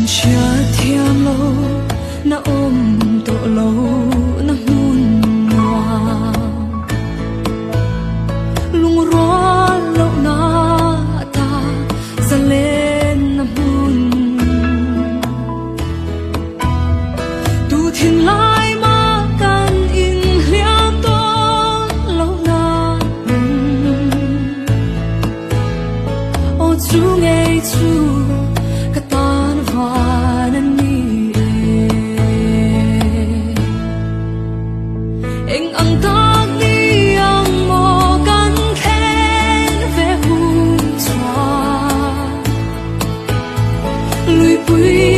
Chia thiam lâu na ôm tổ lâu na hun hoa lung ro lâu na ta za lên na hun tu thiên lai ma kan in liam to lâu na ô chu nghe chu quý